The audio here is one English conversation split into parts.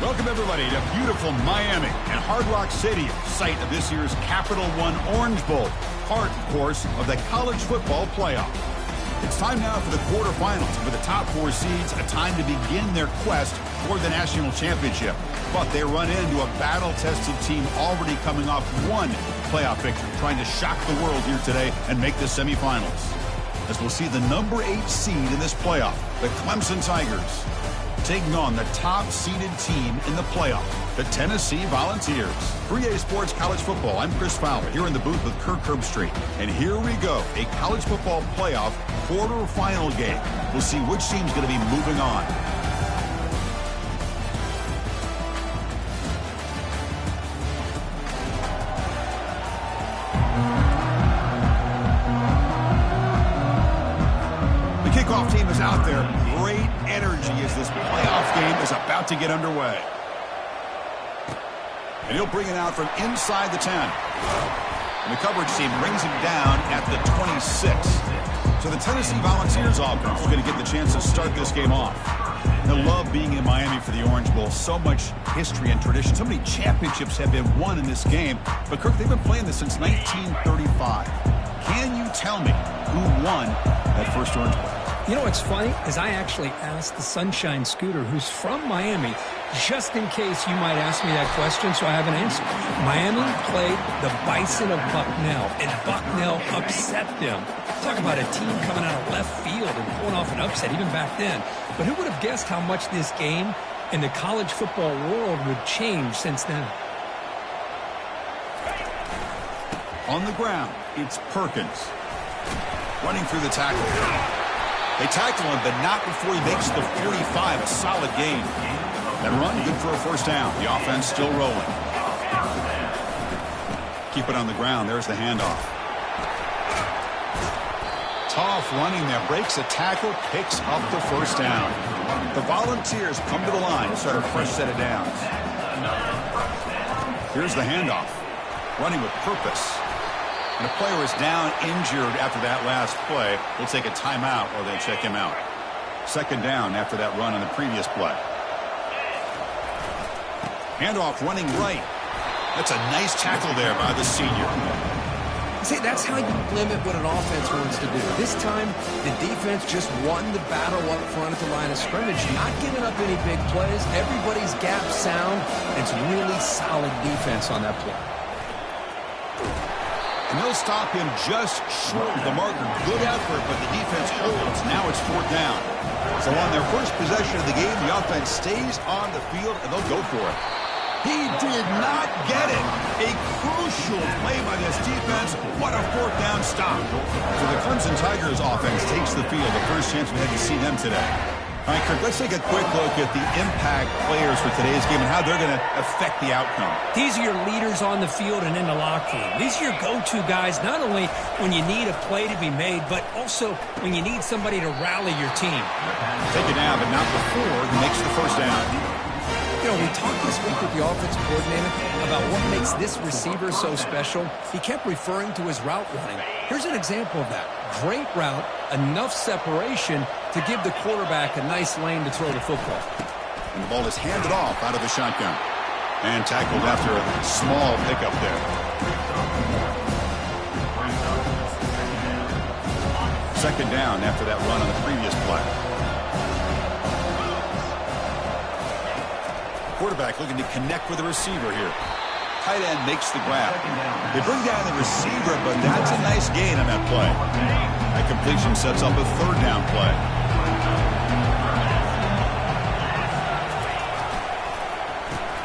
Welcome, everybody, to beautiful Miami and Hard Rock Stadium, site of this year's Capital One Orange Bowl, part, of course, of the college football playoff. It's time now for the quarterfinals, for the top four seeds, a time to begin their quest for the national championship. But they run into a battle-tested team already coming off one playoff victory, trying to shock the world here today and make the semifinals. As we'll see the number 8 seed in this playoff, the Clemson Tigers, taking on the top-seeded team in the playoff, the Tennessee Volunteers. 3A Sports College Football, I'm Chris Fowler, here in the booth with Kirk Herbstreit. And here we go, a college football playoff quarterfinal game. We'll see which team's going to be moving on. The kickoff team is out there. Great energy as this playoff game is about to get underway. And he'll bring it out from inside the 10. And the coverage team brings him down at the 26. So the Tennessee Volunteers offense is going to get the chance to start this game off. I love being in Miami for the Orange Bowl. So much history and tradition. So many championships have been won in this game. But, Kirk, they've been playing this since 1935. Can you tell me who won that first Orange Bowl? You know what's funny is I actually asked the Sunshine Scooter, who's from Miami, just in case you might ask me that question, so I have an answer. Miami played the Bison of Bucknell, and Bucknell upset them. Talk about a team coming out of left field and pulling off an upset even back then. But who would have guessed how much this game in the college football world would change since then? On the ground, it's Perkins running through the tackle. They tackle him, but not before he makes the 45, a solid gain. That run, good for a first down. The offense still rolling. Keep it on the ground. There's the handoff. Tough running there. Breaks a tackle, picks up the first down. The Volunteers come to the line to start a fresh set of downs. Here's the handoff. Running with purpose. And a player is down injured after that last play. We'll take a timeout or they'll check him out. Second down after that run on the previous play. Handoff running right. That's a nice tackle there by the senior. See, that's how you limit what an offense wants to do. This time, the defense just won the battle up front at the line of scrimmage, not giving up any big plays. Everybody's gap sound. It's really solid defense on that play. And they'll stop him just short of the marker. Good effort, but the defense holds. Now it's fourth down. So on their first possession of the game, the offense stays on the field, and they'll go for it. He did not get it. A crucial play by this defense. What a fourth down stop. So the Clemson Tigers offense takes the field. The first chance we had to see them today. All right, Kirk, let's take a quick look at the impact players for today's game and how they're going to affect the outcome. These are your leaders on the field and in the locker room. These are your go-to guys, not only when you need a play to be made, but also when you need somebody to rally your team. Take it down, but not before he makes the first down. You know, we talked this week with the offensive coordinator about what makes this receiver so special. He kept referring to his route running. Here's an example of that. Great route, enough separation to give the quarterback a nice lane to throw the football. And the ball is handed off out of the shotgun. And tackled after a small pickup there. Second down after that run on the previous play. Quarterback looking to connect with the receiver here. Tight end makes the grab. They bring down the receiver, but that's a nice gain on that play. That completion sets up a third down play.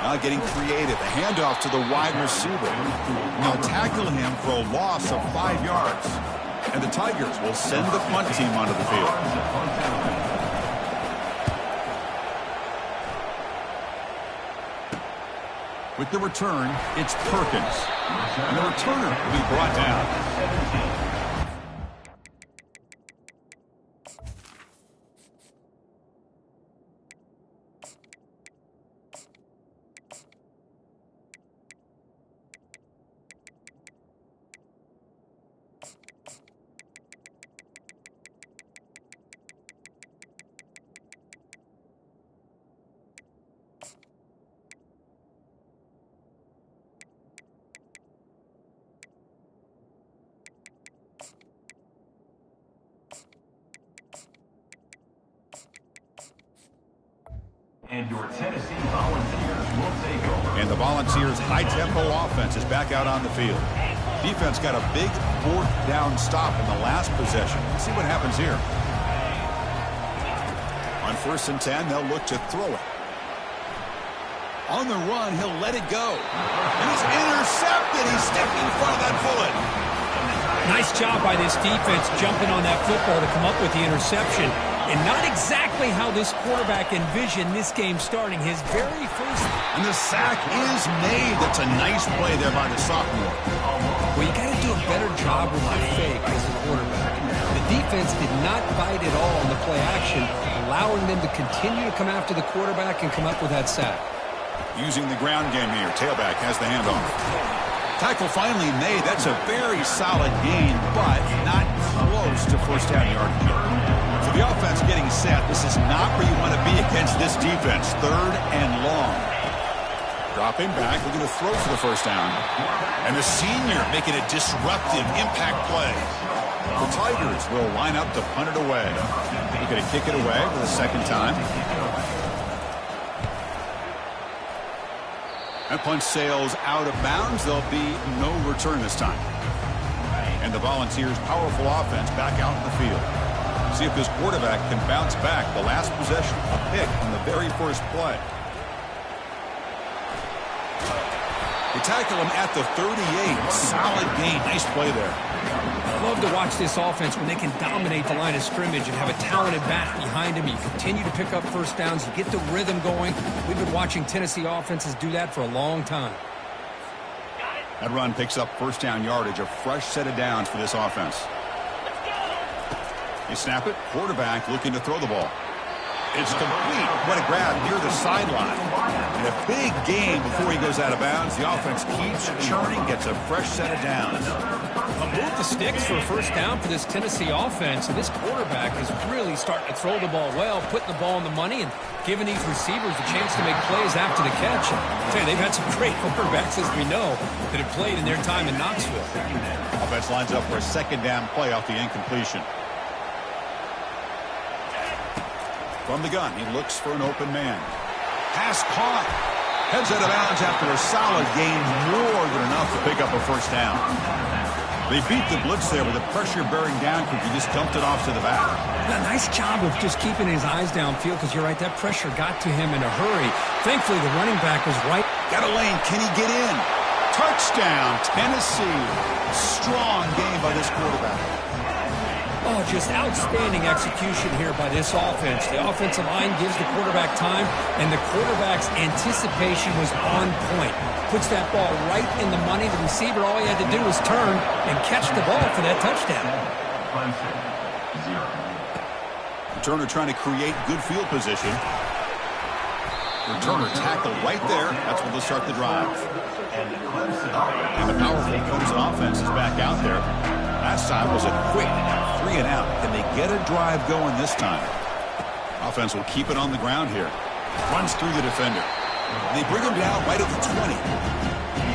Now getting creative. A handoff to the wide receiver. Now tackle him for a loss of 5 yards. And the Tigers will send the punt team onto the field. With the return, it's Perkins. And the returner will be brought down. And your Tennessee Volunteers will take over. And the Volunteers' high-tempo offense is back out on the field. Defense got a big fourth down stop in the last possession. Let's see what happens here. On 1st and 10, they'll look to throw it. On the run, he'll let it go. And he's intercepted. He's stepped in front of that bullet. Nice job by this defense jumping on that football to come up with the interception. And not exactly how this quarterback envisioned this game starting. His very first. And the sack is made. That's a nice play there by the sophomore. Well, you got to do a better job with the fake as a quarterback. The defense did not bite at all on the play action, allowing them to continue to come after the quarterback and come up with that sack. Using the ground game here. Tailback has the handoff. Tackle finally made. That's a very solid gain, but not close to first down yardage. So the offense getting set. This is not where you want to be against this defense. 3rd and long. Dropping back, looking to throw for the first down. And the senior making a disruptive impact play. The Tigers will line up to punt it away. Looking to kick it away for the second time. That punch sails out of bounds. There'll be no return this time. And the Volunteers' powerful offense back out in the field. See if this quarterback can bounce back. The last possession, a pick on the very first play. They tackle him at the 38. Solid gain. Nice play there. I love to watch this offense when they can dominate the line of scrimmage and have a talented back behind him. You continue to pick up first downs. You get the rhythm going. We've been watching Tennessee offenses do that for a long time. That run picks up first down yardage. A fresh set of downs for this offense. You snap it. Quarterback looking to throw the ball. It's complete. What a grab near the sideline. And a big gain before he goes out of bounds. The offense keeps churning, gets a fresh set of downs. Move the sticks for a first down for this Tennessee offense. And this quarterback is really starting to throw the ball well, putting the ball in the money and giving these receivers a chance to make plays after the catch. I'll tell you, they've had some great quarterbacks, as we know, that have played in their time in Knoxville. Offense lines up for a second down play off the incompletion. From the gun, he looks for an open man. Pass caught. Heads out of bounds after a solid gain, more than enough to pick up a first down. They beat the blitz there with the pressure bearing down because he just dumped it off to the back. A nice job of just keeping his eyes downfield because you're right, that pressure got to him in a hurry. Thankfully, the running back was right. Got a lane. Can he get in? Touchdown, Tennessee. Strong game by this quarterback. Oh, just outstanding execution here by this offense. The offensive line gives the quarterback time, and the quarterback's anticipation was on point. Puts that ball right in the money. The receiver, all he had to do was turn and catch the ball for that touchdown. Returner trying to create good field position. Returner tackled right there. That's when they'll start the drive. And the powerful Clemson offense is back out there. Last time was a quick 3 and out. Can they get a drive going this time? Offense will keep it on the ground here. Runs through the defender. And they bring him down right at the 20.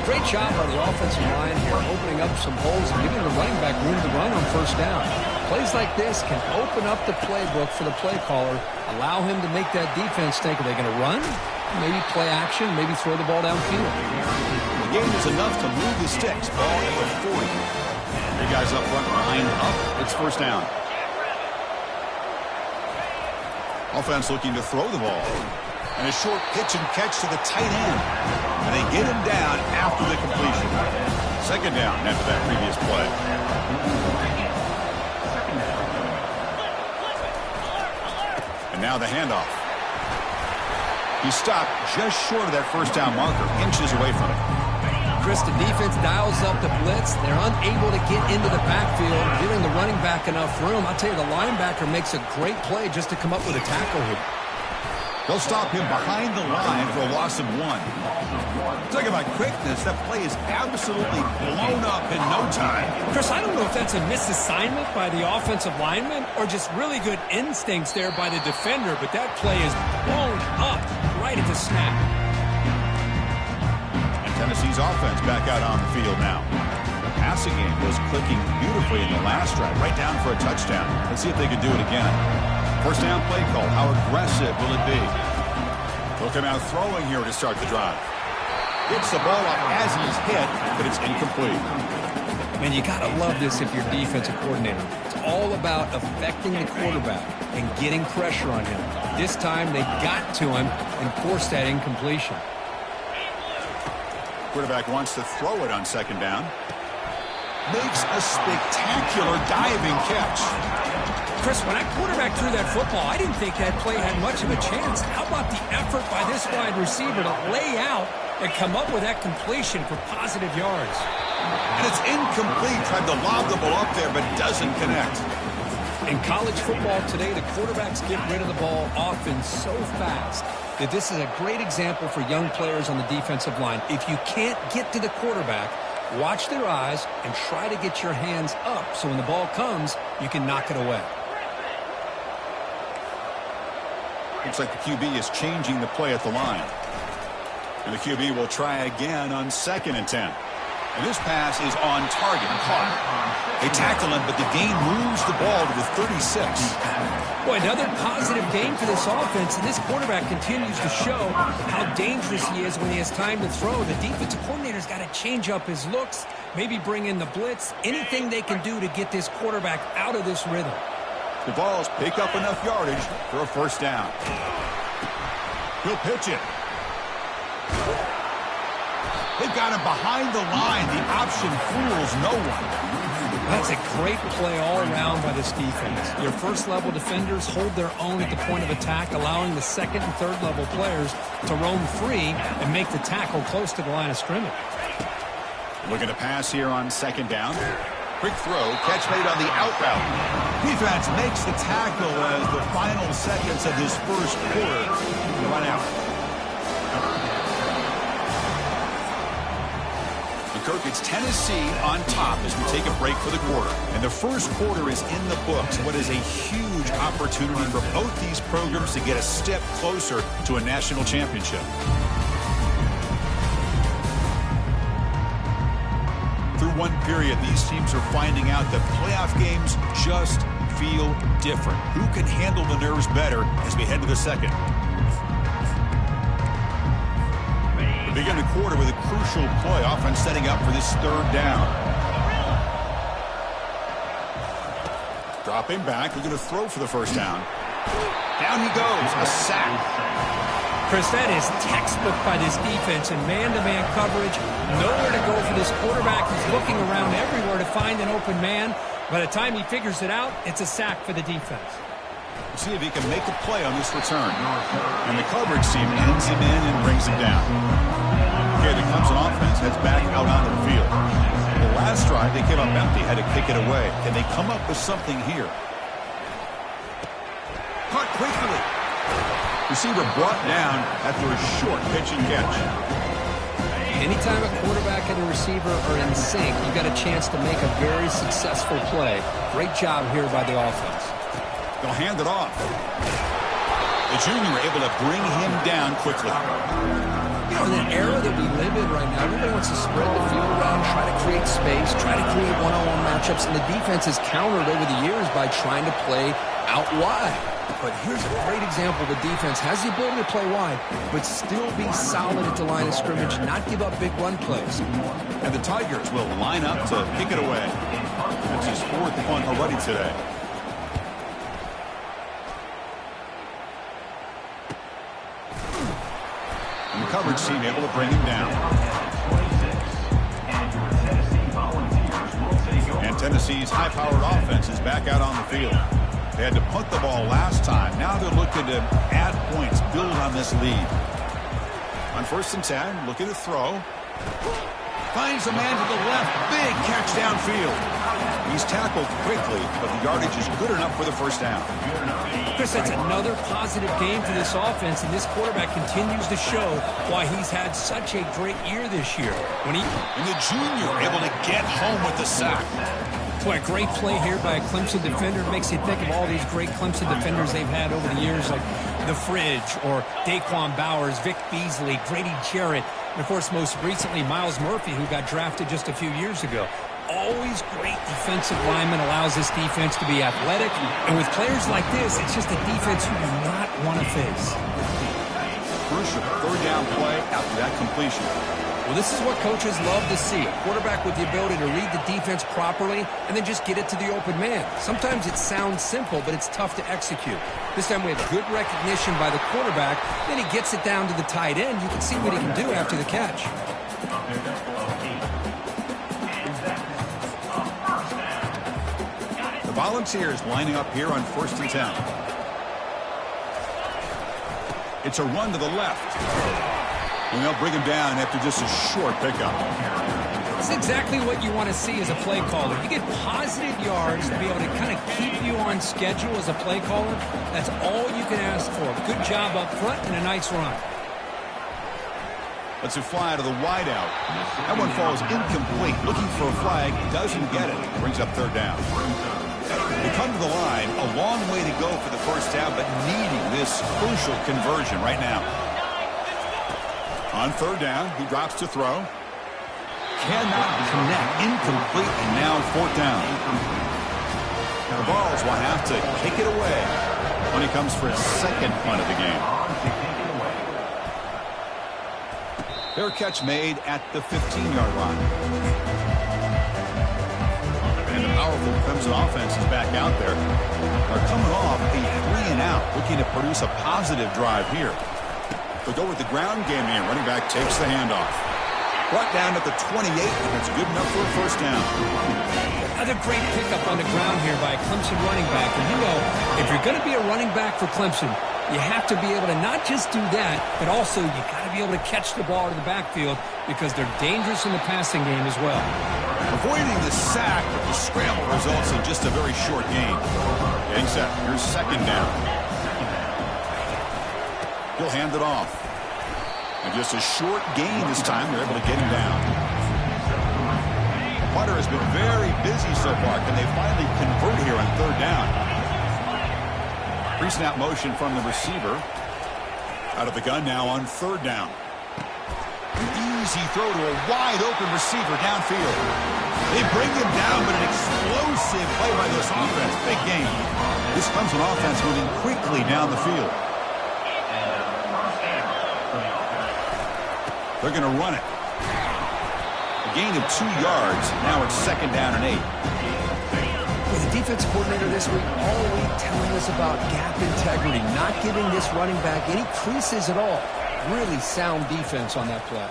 Great job by the offensive line here, opening up some holes and giving the running back room to run on first down. Plays like this can open up the playbook for the play caller, allow him to make that defense think, are they going to run? Maybe play action, maybe throw the ball downfield. The game is enough to move the sticks. Ball at the 40. Three guys up front, lined up. It's first down. Offense looking to throw the ball. And a short pitch and catch to the tight end. And they get him down after the completion. Second down after that previous play. And now the handoff. He stopped just short of that first down marker, inches away from it. Chris, the defense dials up the blitz. They're unable to get into the backfield, giving the running back enough room. I'll tell you, the linebacker makes a great play just to come up with a tackle here. They'll stop him behind the line for a loss of 1. Talk about quickness. That play is absolutely blown up in no time. Chris, I don't know if that's a misassignment by the offensive lineman or just really good instincts there by the defender, but that play is blown up right at the snap. And Tennessee's offense back out on the field now. The passing game was clicking beautifully in the last drive, right down for a touchdown. Let's see if they can do it again. First down play call. How aggressive will it be? Look at now throwing here to start the drive. Gets the ball up as he's hit, but it's incomplete. Man, you got to love this if you're defensive coordinator. It's all about affecting the quarterback and getting pressure on him. This time they got to him and forced that incompletion. Quarterback wants to throw it on second down. Makes a spectacular diving catch. Chris, when that quarterback threw that football, I didn't think that play had much of a chance. How about the effort by this wide receiver to lay out and come up with that completion for positive yards? And it's incomplete. Tried to lob the ball up there, but doesn't connect. In college football today, the quarterbacks get rid of the ball often so fast that this is a great example for young players on the defensive line. If you can't get to the quarterback, watch their eyes and try to get your hands up so when the ball comes, you can knock it away. Looks like the QB is changing the play at the line. And the QB will try again on 2nd and 10. And this pass is on target and caught. They tackle him, but the gain moves the ball to the 36. Boy, another positive game for this offense, and this quarterback continues to show how dangerous he is when he has time to throw. The defensive coordinator's got to change up his looks, maybe bring in the blitz, anything they can do to get this quarterback out of this rhythm. The balls pick up enough yardage for a first down. He'll pitch it. They've got him behind the line. The option fools no one. That's a great play all around by this defense. Your first-level defenders hold their own at the point of attack, allowing the second and third-level players to roam free and make the tackle close to the line of scrimmage. Looking to pass here on 2nd down. Quick throw, catch made on the out route. Defense makes the tackle as the final seconds of this first quarter run out. Kirk, it's Tennessee on top as we take a break for the quarter. And the first quarter is in the books. What is a huge opportunity for both these programs to get a step closer to a national championship. Through one period, these teams are finding out that playoff games just feel different. Who can handle the nerves better as we head to the second? We begin the quarter with a crucial play, offense setting up for this 3rd down. Dropping back, we're going to throw for the first down. Down he goes, a sack. Chris, that is textbook by this defense in man-to-man coverage. Nowhere to go for this quarterback. He's looking around everywhere to find an open man. By the time he figures it out, it's a sack for the defense. See if he can make a play on this return. And the coverage team ends him in and brings him down. Okay, the Clemson offense heads back out onto the field. The last drive, they came up empty, had to kick it away. Can they come up with something here? Caught quickly. Receiver brought down after a short pitch and catch. Anytime a quarterback and a receiver are in sync, you've got a chance to make a very successful play. Great job here by the offense. They'll hand it off. The junior able to bring him down quickly. You know, in the era that we live in right now, everybody wants to spread the field around, try to create space, try to create one-on-one matchups, and the defense has countered over the years by trying to play out wide. But here's a great example. The defense has the ability to play wide, but still be solid at the line of scrimmage, not give up big run plays. And the Tigers will line up to kick it away. That's his 4th punt already today. And the coverage team able to bring him down. And Tennessee's high-powered offense is back out on the field. They had to punt the ball last time. Now they're looking to add points, build on this lead. On 1st and 10, looking to throw. Finds a man to the left. Big catch downfield. He's tackled quickly, but the yardage is good enough for the first down. Chris, that's another positive game for this offense, and this quarterback continues to show why he's had such a great year this year. And the junior able to get home with the sack. Boy, a great play here by a Clemson defender. It makes you think of all these great Clemson defenders they've had over the years, like The Fridge or Daquan Bowers, Vic Beasley, Grady Jarrett, and, of course, most recently, Miles Murphy, who got drafted just a few years ago. Always great defensive lineman, allows this defense to be athletic. And with players like this, it's just a defense you do not want to face. crucial third down play after that completion. Well, this is what coaches love to see. A quarterback with the ability to read the defense properly and then just get it to the open man. Sometimes it sounds simple, but it's tough to execute. This time we have good recognition by the quarterback. Then he gets it down to the tight end. You can see what he can do after the catch. The Volunteers lining up here on 1st and 10. It's a run to the left. And they'll bring him down after just a short pickup. It's exactly what you want to see as a play caller. You get positive yards to be able to kind of keep you on schedule as a play caller. That's all you can ask for. Good job up front and a nice run. Let's fly to the wideout. That one falls incomplete. Looking for a flag. Doesn't get it. Brings up third down. They come to the line. A long way to go for the first down, but needing this crucial conversion right now. On third down, he drops to throw. Cannot connect. Incomplete, and now fourth down. The Vols will have to kick it away when he comes for his second punt of the game. Fair catch made at the 15-yard line. And the powerful Clemson offense is back out there. They're coming off a 3-and-out, looking to produce a positive drive here. They'll go with the ground game here. Running back takes the handoff. Brought down at the 28, and that's good enough for a first down. Another great pickup on the ground here by a Clemson running back. And you know, if you're going to be a running back for Clemson, you have to be able to not just do that, but also you got to be able to catch the ball to the backfield because they're dangerous in the passing game as well. Avoiding the sack, but the scramble results in just a very short gain. Getting set. Here's second down. He'll hand it off. And just a short gain this time. They're able to get him down. The punter has been very busy so far. Can they finally convert here on third down? Pre-snap motion from the receiver. Out of the gun now on third down. An easy throw to a wide-open receiver downfield. They bring him down, but an explosive play by this offense. Big gain. This Clemson offense moving quickly down the field. They're going to run it. A gain of 2 yards. Now it's second down and 8. Well, the defense coordinator this week all week telling us about gap integrity, not giving this running back any creases at all. Really sound defense on that play.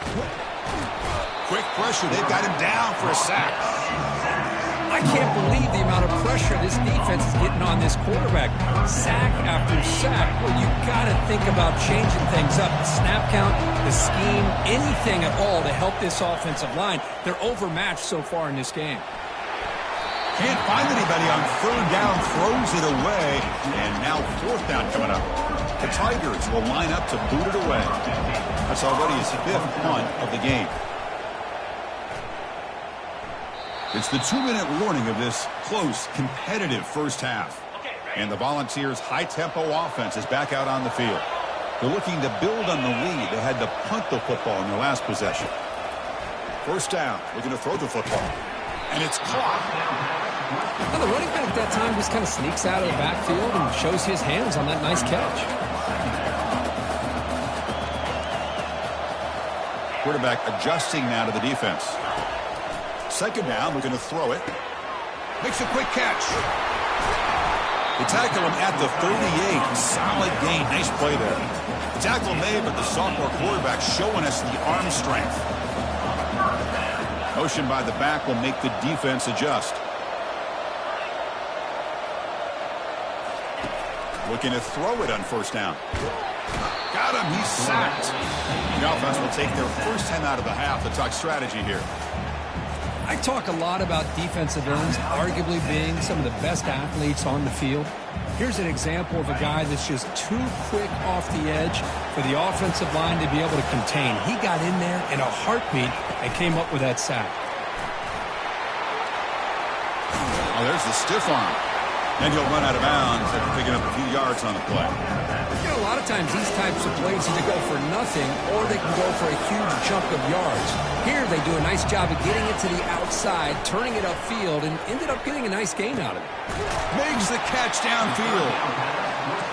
Quick pressure. They've got him down for a sack. I can't believe the amount of pressure this defense is getting on this quarterback. Sack after sack. Well, you got to think about changing things up. The snap count, the scheme, anything at all to help this offensive line. They're overmatched so far in this game. Can't find anybody on third down. Throws it away. And now fourth down coming up. The Tigers will line up to boot it away. That's already his 5th punt of the game. It's the 2-minute warning of this close, competitive first half. And the Volunteers' high-tempo offense is back out on the field. They're looking to build on the lead. They had to punt the football in their last possession. First down. Looking to throw the football. And it's caught. Now, the running back at that time just kind of sneaks out of the backfield and shows his hands on that nice catch. Quarterback adjusting now to the defense. Second down, looking to throw it. Makes a quick catch. They tackle him at the 38. Solid gain. Nice play there. The tackle made, but the sophomore quarterback showing us the arm strength. Motion by the back will make the defense adjust. Looking to throw it on first down. Got him. He's sacked. The offense will take their first 10 out of the half to talk strategy here. I talk a lot about defensive ends arguably being some of the best athletes on the field. Here's an example of a guy that's just too quick off the edge for the offensive line to be able to contain. He got in there in a heartbeat and came up with that sack. Oh, there's the stiff arm. And he'll run out of bounds after picking up a few yards on the play. You know, a lot of times these types of plays either go for nothing or they can go for a huge chunk of yards. Here they do a nice job of getting it to the outside, turning it upfield, and ended up getting a nice gain out of it. Makes the catch downfield.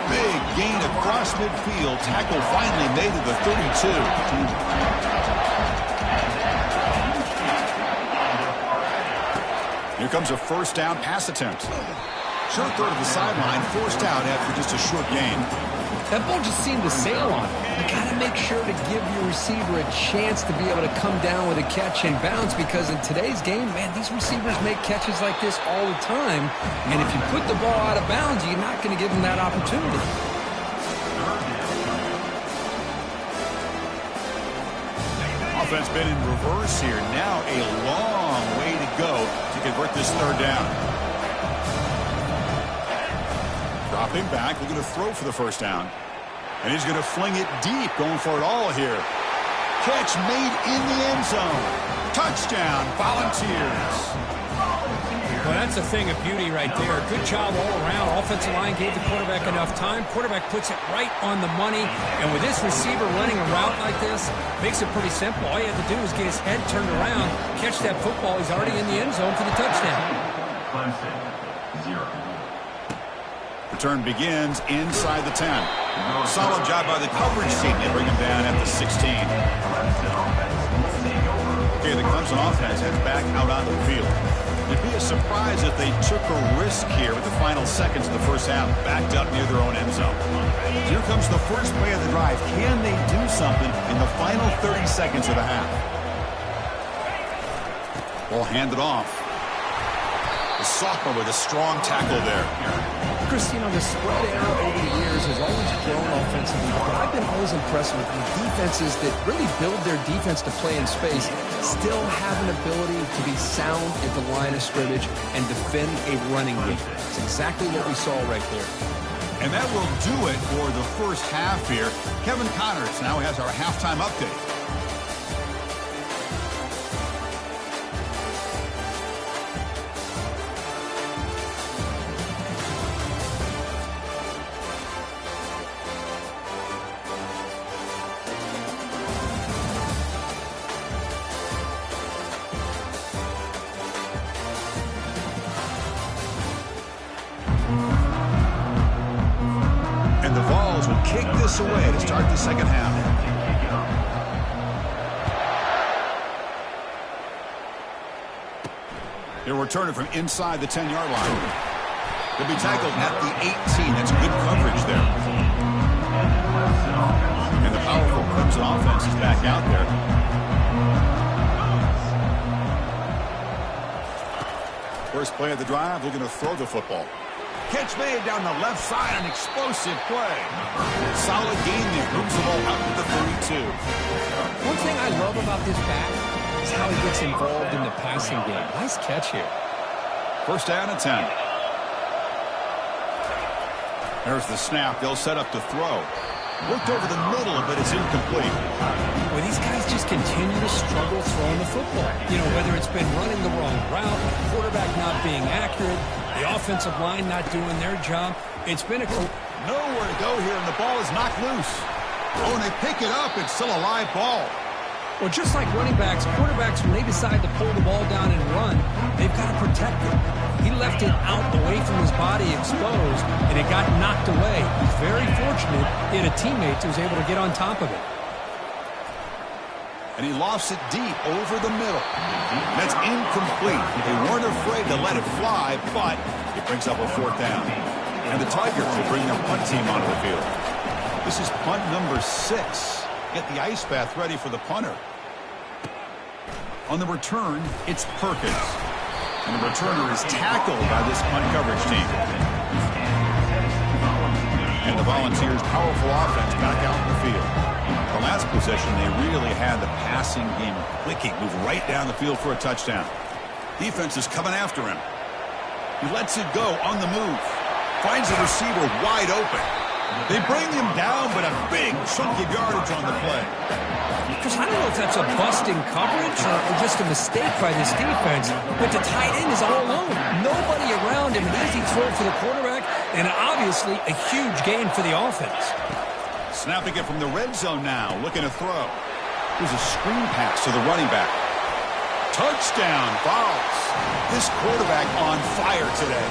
Big gain across midfield. Tackle finally made to the 32. Here comes a first down pass attempt. Short throw to the sideline, forced out after just a short gain. That ball just seemed to sail on him. You got to make sure to give your receiver a chance to be able to come down with a catch and bounce, because in today's game, man, these receivers make catches like this all the time. And if you put the ball out of bounds, you're not going to give them that opportunity. Offense been in reverse here. Now a long way to go to convert this third down. Dropping back, looking to throw for the first down. And he's going to fling it deep, going for it all here. Catch made in the end zone. Touchdown, Volunteers. Well, that's a thing of beauty right there. Good job all around. Offensive line gave the quarterback enough time. Quarterback puts it right on the money. And with this receiver running a route like this, makes it pretty simple. All you have to do is get his head turned around, catch that football. He's already in the end zone for the touchdown. Clemson, 0. Return begins inside the 10. Solid job by the coverage team. They bring him down at the 16. Okay, the Clemson offense heads back out on the field. It'd be a surprise if they took a risk here with the final seconds of the first half, backed up near their own end zone. Here comes the first play of the drive. Can they do something in the final 30 seconds of the half? Ball handed off. The sophomore with a strong tackle there. Chris, you know, the spread era over the years has always grown offensively, but I've been always impressed with the defenses that really build their defense to play in space, still have an ability to be sound at the line of scrimmage and defend a running game. It's exactly what we saw right there. And that will do it for the first half here. Kevin Connors now has our halftime update. Kick this away to start the second half. He'll return it from inside the 10-yard line. He'll be tackled at the 18. That's good coverage there. And the powerful Clemson offense is back out there. First play of the drive, looking to throw the football. Catch made down the left side, an explosive play. Solid gain there. Moves the ball out to the 32. One thing I love about this back is how he gets involved in the passing game. Nice catch here. First down and 10. There's the snap. They'll set up to throw. Looked over the middle, but it's incomplete. Well, these guys just continue to struggle throwing the football. You know, whether it's been running the wrong route, quarterback not being accurate, the offensive line not doing their job. It's been a... Nowhere to go here, and the ball is knocked loose. Oh, and they pick it up. It's still a live ball. Well, just like running backs, quarterbacks, when they decide to pull the ball down and run, they've got to protect it. He left it out away from his body exposed, and it got knocked away. He's very fortunate he had a teammate who was able to get on top of it. And he lofts it deep over the middle. That's incomplete. They weren't afraid to let it fly, but it brings up a fourth down. And the Tigers will bring their punt team onto the field. This is punt number 6. Get the ice bath ready for the punter. On the return, it's Perkins. And the returner is tackled by this punt coverage team. And the Volunteers' powerful offense back out in the field. The last possession, they really had the passing game clicking. Move right down the field for a touchdown. Defense is coming after him. He lets it go on the move. Finds the receiver wide open. They bring him down, but a big chunk of yardage on the play. Because I don't know if that's a busting coverage or just a mistake by this defense, but the tight end is all alone. Nobody around him. An easy throw for the quarterback, and obviously a huge gain for the offense. Snapping it from the red zone now, looking to throw. Here's a screen pass to the running back. Touchdown, Vols. This quarterback on fire today.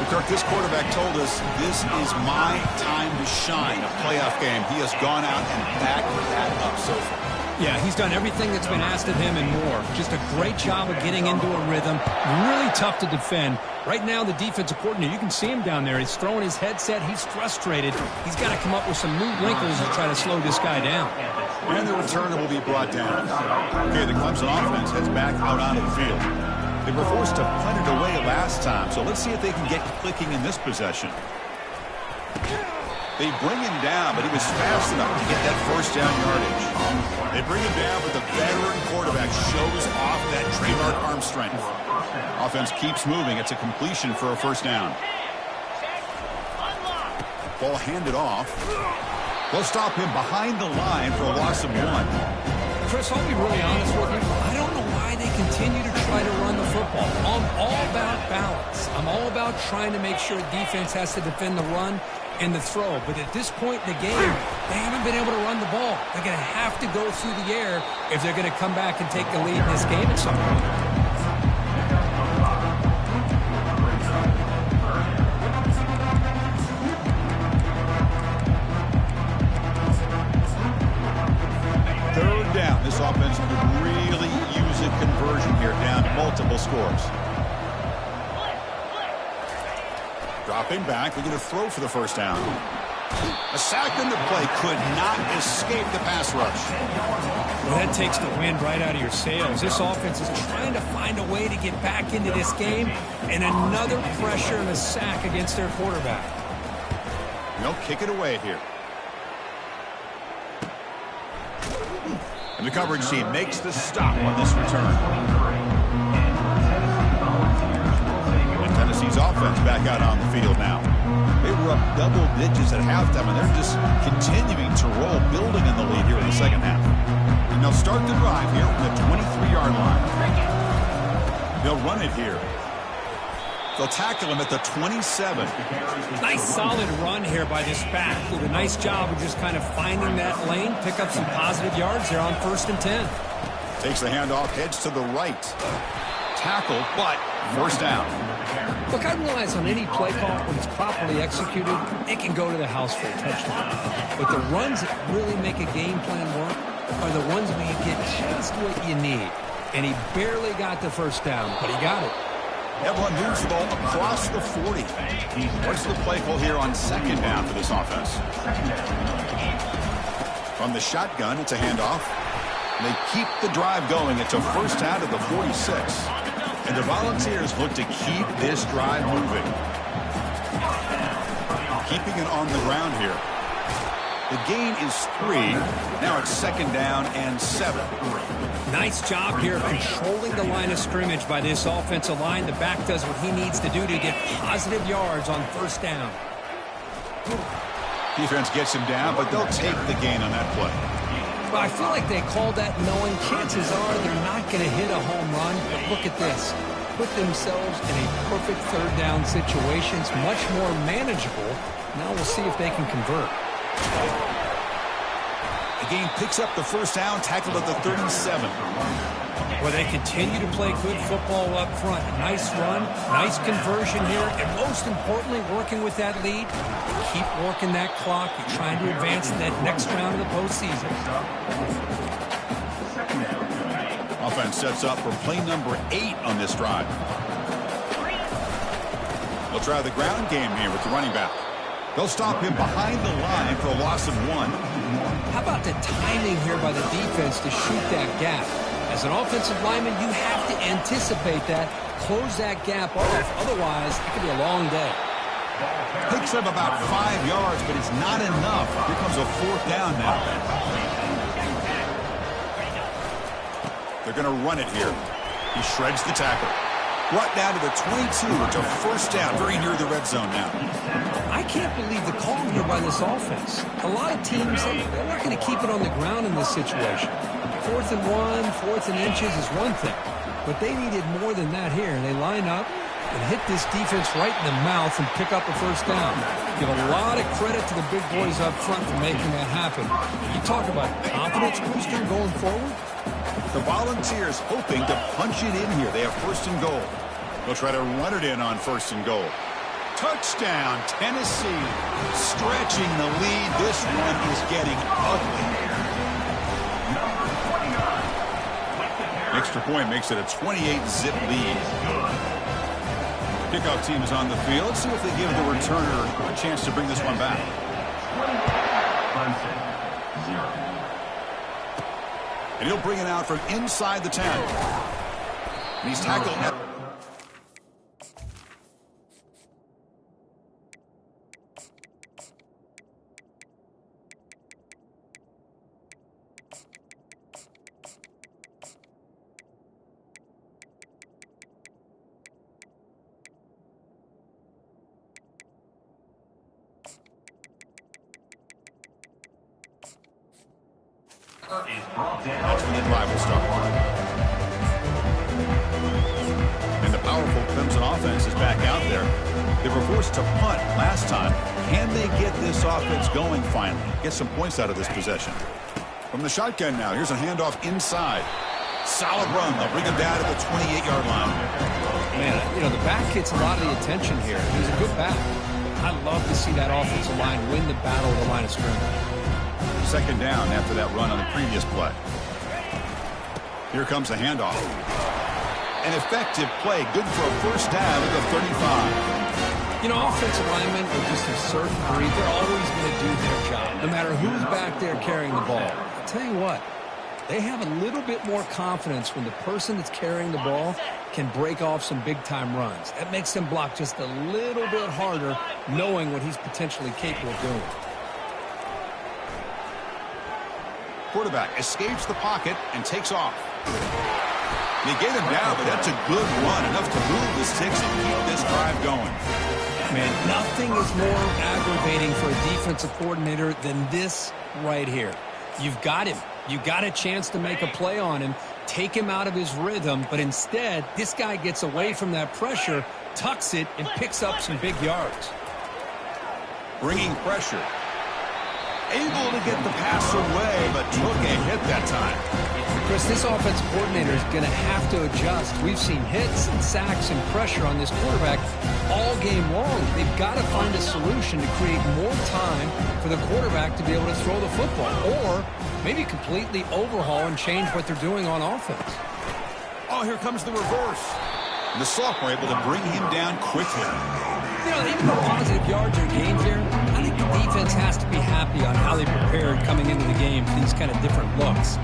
Kirk, this quarterback told us this is my time to shine, a playoff game. He has gone out and backed that up so far. Yeah, he's done everything that's been asked of him and more. Just a great job of getting into a rhythm. Really tough to defend. Right now, the defensive coordinator, you can see him down there. He's throwing his headset. He's frustrated. He's got to come up with some new wrinkles to try to slow this guy down. And the returner will be brought down. Okay, the Clemson offense heads back out onto the field. They were forced to punt it away last time, so let's see if they can get clicking in this possession. They bring him down, but he was fast enough to get that first down yardage. They bring him down, but the veteran quarterback shows off that trademark arm strength. Offense keeps moving. It's a completion for a first down. Ball handed off. They'll stop him behind the line for a loss of 1. Chris, I'll be really honest with you. I don't know why they continue to try to run the football. I'm all about balance. I'm all about trying to make sure defense has to defend the run and the throw. But at this point in the game, they haven't been able to run the ball. They're going to have to go through the air if they're going to come back and take the lead in this game at some point. This offense could really use a conversion here, down multiple scores. Dropping back, they're going to throw for the first down. A sack in the play could not escape the pass rush. Well, that takes the wind right out of your sails. This offense is trying to find a way to get back into this game, and another pressure and a sack against their quarterback. They'll kick it away here. And the coverage team makes the stop on this return. And Tennessee's offense back out on the field now. They were up double digits at halftime, and they're just continuing to roll, building in the lead here in the second half. And they'll start the drive here from the 23-yard line. They'll run it here. They'll tackle him at the 27. Nice solid run here by this back. Did a nice job of just kind of finding that lane, pick up some positive yards there on 1st and 10. Takes the handoff, heads to the right. Tackle, but first down. Look, I realize on any play call, when it's properly executed, it can go to the house for a touchdown. But the runs that really make a game plan work are the ones where you get just what you need. And he barely got the first down, but he got it. Everyone moves the ball across the 40. What's the play call here on second down for this offense? From the shotgun, it's a handoff. They keep the drive going. It's a first down at the 46. And the Volunteers look to keep this drive moving. Keeping it on the ground here. The gain is 3. Now it's second down and 7. Nice job here controlling the line of scrimmage by this offensive line. The back does what he needs to do to get positive yards on first down. Defense gets him down, but they'll take the gain on that play. Well, I feel like they called that knowing chances are they're not going to hit a home run. But look at this. Put themselves in a perfect third down situation. It's much more manageable. Now we'll see if they can convert. The game picks up the first down, tackled at the 37. Well, they continue to play good football up front. Nice run, nice conversion here, and most importantly, working with that lead. Keep working that clock. You're trying to advance in that next round of the postseason. Offense sets up for play number 8 on this drive. They'll try the ground game here with the running back. They'll stop him behind the line for a loss of 1. How about the timing here by the defense to shoot that gap? As an offensive lineman, you have to anticipate that, close that gap off. Otherwise, it could be a long day. Picks up about 5 yards, but it's not enough. Here comes a fourth down now. They're going to run it here. He shreds the tackle. Brought down to the 22. It's a first down, very near the red zone now. I can't believe the call here by this offense. A lot of teams, they're not going to keep it on the ground in this situation. 4th and 1, 4th and inches is one thing. But they needed more than that here. They line up and hit this defense right in the mouth and pick up a first down. Give a lot of credit to the big boys up front for making that happen. You talk about confidence booster going forward. The Volunteers hoping to punch it in here. They have 1st and goal. They'll try to run it in on 1st and goal. Touchdown, Tennessee. Stretching the lead. This one is getting ugly. Extra point makes it a 28-zip lead. Kickoff team is on the field. Let's see if they give the returner a chance to bring this one back. Clemson, 0. And he'll bring it out from inside the 10. And he's tackled at that's when the drive will start. And the powerful Clemson offense is back out there. They were forced to punt last time. Can they get this offense going finally? Get some points out of this possession. From the shotgun now, here's a handoff inside. Solid run. They'll bring him down to the 28-yard line. Man, you know, the back gets a lot of the attention here. He's a good back. I love to see that offensive line win the battle of the line of scrimmage. Second down after that run on the previous play. Here comes the handoff. An effective play. Good for a first down at the 35. You know, offensive linemen are just a certain breed. They're always going to do their job, no matter who's back there carrying the ball. I'll tell you what, they have a little bit more confidence when the person that's carrying the ball can break off some big-time runs. That makes them block just a little bit harder, knowing what he's potentially capable of doing. Quarterback escapes the pocket and takes off. They get him down, but that's a good run, enough to move the sticks and keep this drive going. Man, nothing is more aggravating for a defensive coordinator than this right here. You've got him. You got a chance to make a play on him, take him out of his rhythm, but instead, this guy gets away from that pressure, tucks it, and picks up some big yards. Bringing pressure. Able to get the pass away, but took a hit that time. Chris, this offensive coordinator is going to have to adjust. We've seen hits and sacks and pressure on this quarterback all game long. They've got to find a solution to create more time for the quarterback to be able to throw the football, or maybe completely overhaul and change what they're doing on offense. Oh, here comes the reverse. And the sophomore able to bring him down quickly. You know, even though positive yards are gained here, I think the defense has to be happy on how they prepared coming into the game for these kind of different looks.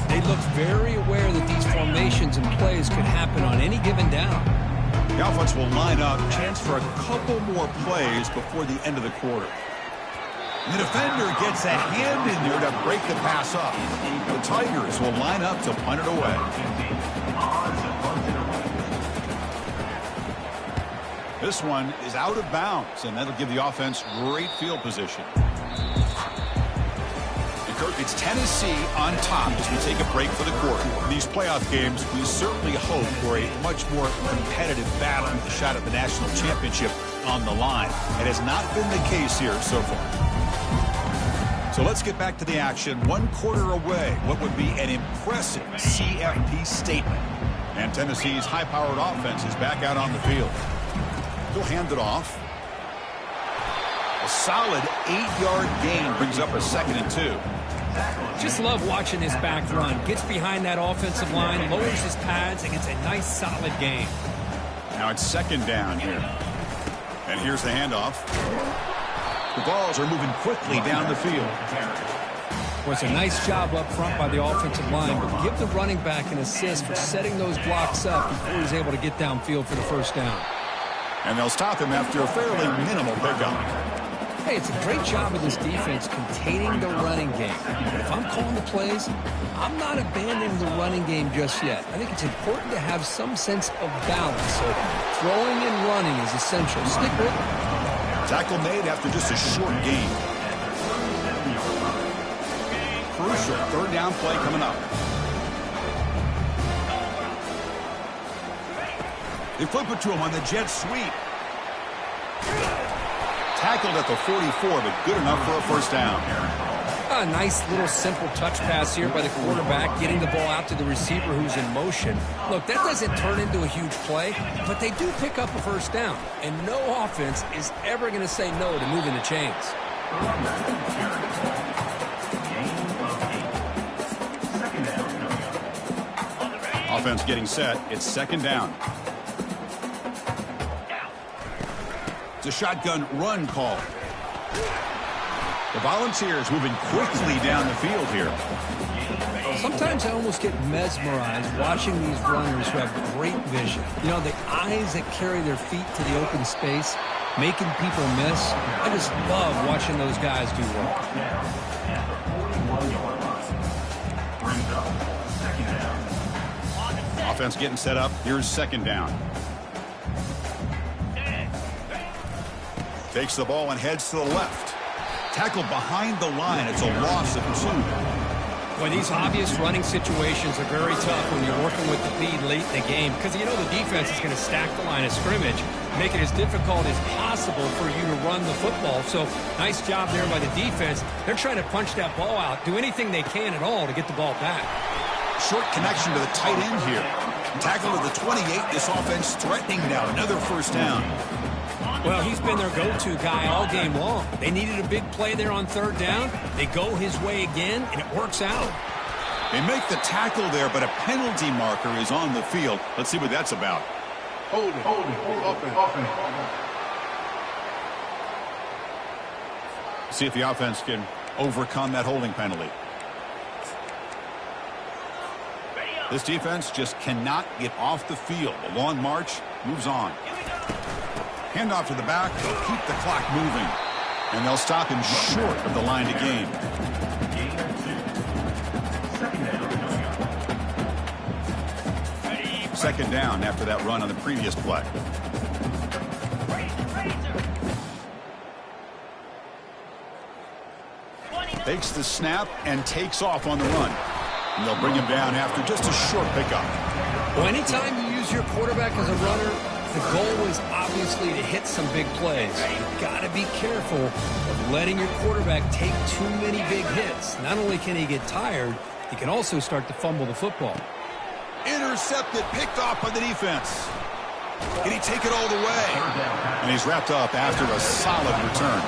They look very aware that these formations and plays could happen on any given down. The offense will line up, chance for a couple more plays before the end of the quarter. And the defender gets a hand in there to break the pass up. The Tigers will line up to punt it away. This one is out of bounds, and that'll give the offense great field position. It's Tennessee on top as we take a break for the quarter. In these playoff games, we certainly hope for a much more competitive battle with a shot at the national championship on the line. It has not been the case here so far. So let's get back to the action. 1 quarter away, what would be an impressive CFP statement. And Tennessee's high-powered offense is back out on the field. He'll hand it off. A solid 8-yard gain brings up a 2nd and 2. Just love watching this back run. Gets behind that offensive line, lowers his pads, and gets a nice solid gain. Now it's 2nd down here. And here's the handoff. The balls are moving quickly down the field. Well, it's a nice job up front by the offensive line, but give the running back an assist for setting those blocks up before he's able to get downfield for the first down. And they'll stop him after a fairly minimal pickup. Hey, it's a great job of this defense containing the running game. But if I'm calling the plays, I'm not abandoning the running game just yet. I think it's important to have some sense of balance. So throwing and running is essential. Stick with it. Tackle made after just a short gain. Crucial 3rd down play coming up. They flip it to him on the jet sweep. Tackled at the 44, but good enough for a first down. Yeah, a nice little simple touch pass here by the quarterback, getting the ball out to the receiver who's in motion. Look, that doesn't turn into a huge play, but they do pick up a first down, and no offense is ever going to say no to moving the chains. Offense getting set. It's second down. It's a shotgun run call. The Volunteers moving quickly down the field here. Sometimes I almost get mesmerized watching these runners who have great vision. You know, the eyes that carry their feet to the open space, making people miss. I just love watching those guys do work. Offense getting set up. Here's second down. Takes the ball and heads to the left. Tackled behind the line. It's a loss of 2. Well, these obvious running situations are very tough when you're working with the lead late in the game because you know the defense is going to stack the line of scrimmage, make it as difficult as possible for you to run the football. So nice job there by the defense. They're trying to punch that ball out, do anything they can at all to get the ball back. Short connection to the tight end here. Tackle to the 28. This offense threatening now. Another first down. Well, he's been their go-to guy all game long. They needed a big play there on third down. They go his way again, and it works out. They make the tackle there, but a penalty marker is on the field. Let's see what that's about. Hold it. Offense. See if the offense can overcome that holding penalty. This defense just cannot get off the field. A long march moves on. Handoff to the back. They'll keep the clock moving. And they'll stop him short of the line to gain. Second down after that run on the previous play. Takes the snap and takes off on the run. And they'll bring him down after just a short pickup. Well, anytime you use your quarterback as a runner, the goal is obviously to hit some big plays. You've got to be careful of letting your quarterback take too many big hits. Not only can he get tired, he can also start to fumble the football. Intercepted, picked off by the defense. Can he take it all the way? And he's wrapped up after a solid return.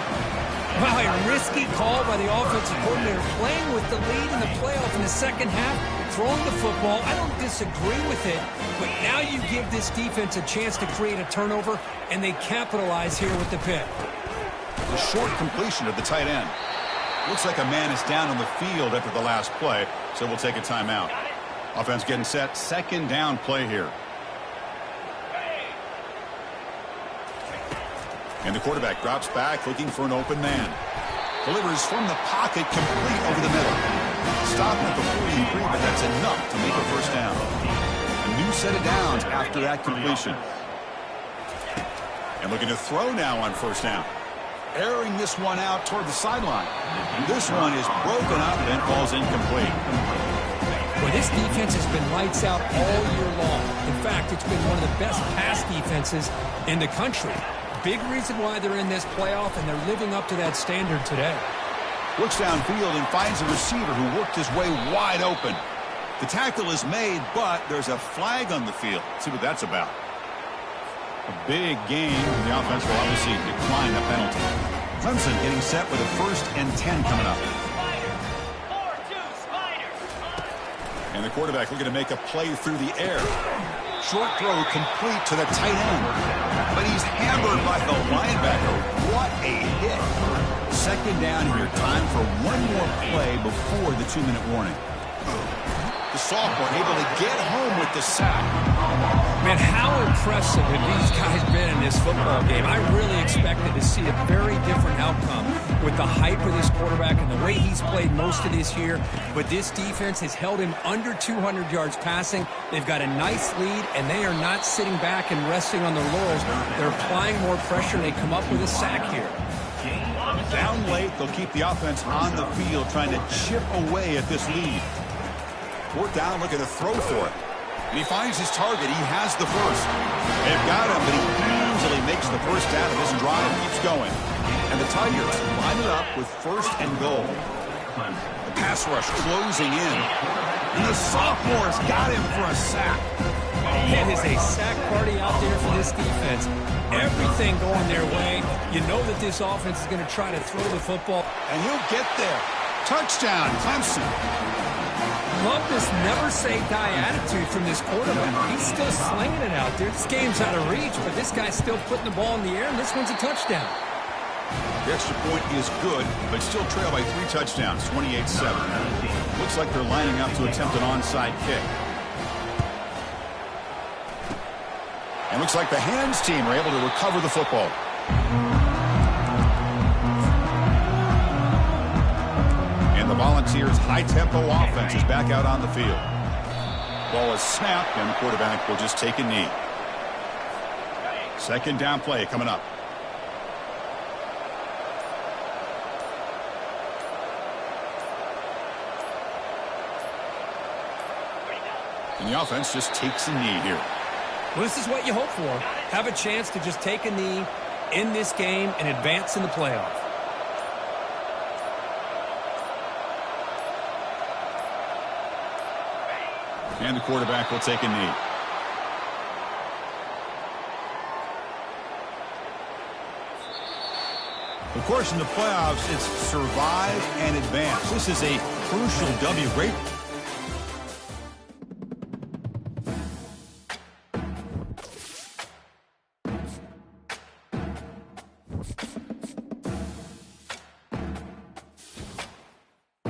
Wow, a risky call by the offensive coordinator, playing with the lead in the playoff in the second half, throwing the football. I don't disagree with it, but now you give this defense a chance to create a turnover, and they capitalize here with the pick. The short completion of the tight end. Looks like a man is down on the field after the last play, so we'll take a timeout. Offense getting set. Second down play here. And the quarterback drops back looking for an open man. Delivers from the pocket complete over the middle. Stop at the 43, but that's enough to make a first down. A new set of downs after that completion. And looking to throw now on first down. Airing this one out toward the sideline. This one is broken up and falls incomplete. Well, this defense has been lights out all year long. In fact, it's been one of the best pass defenses in the country. Big reason why they're in this playoff, and they're living up to that standard today. Looks downfield and finds a receiver who worked his way wide open. The tackle is made, but there's a flag on the field. Let's see what that's about. A big gain. The offense will obviously decline the penalty. Clemson getting set with a 1st and 10 coming up. And the quarterback looking to make a play through the air. Short throw complete to the tight end. But he's hammered by the linebacker. What a hit. Second down here. Time for one more play before the 2-minute warning. The sophomore able to get home with the sack. Man, how impressive have these guys been in this football game? I really expected to see a very different outcome with the hype of this quarterback and the way he's played most of this year. But this defense has held him under 200 yards passing. They've got a nice lead, and they are not sitting back and resting on their laurels. They're applying more pressure, and they come up with a sack here. Down late, they'll keep the offense on the field trying to chip away at this lead. 4th down, look at the throw for it. And he finds his target. He has the first. They've got him, but he easily makes the first down, and this drive keeps going. And the Tigers line it up with 1st and goal. Clemson. The pass rush closing in. And the sophomore's got him for a sack. It is a sack party out there for this defense. Everything going their way. You know that this offense is going to try to throw the football. And he'll get there. Touchdown, Clemson. Love this never-say-die attitude from this quarterback. He's still slinging it out there. This game's out of reach, but this guy's still putting the ball in the air, and this one's a touchdown. The extra point is good, but still trail by 3 touchdowns, 28-7. Looks like they're lining up to attempt an onside kick. And looks like the hands team are able to recover the football. And the Volunteers' high-tempo offense is back out on the field. Ball is snapped, and the quarterback will just take a knee. Second down play coming up. And the offense just takes a knee here. Well, this is what you hope for. Have a chance to just take a knee in this game and advance in the playoff. And the quarterback will take a knee. Of course, in the playoffs, it's survive and advance. This is a crucial W. Great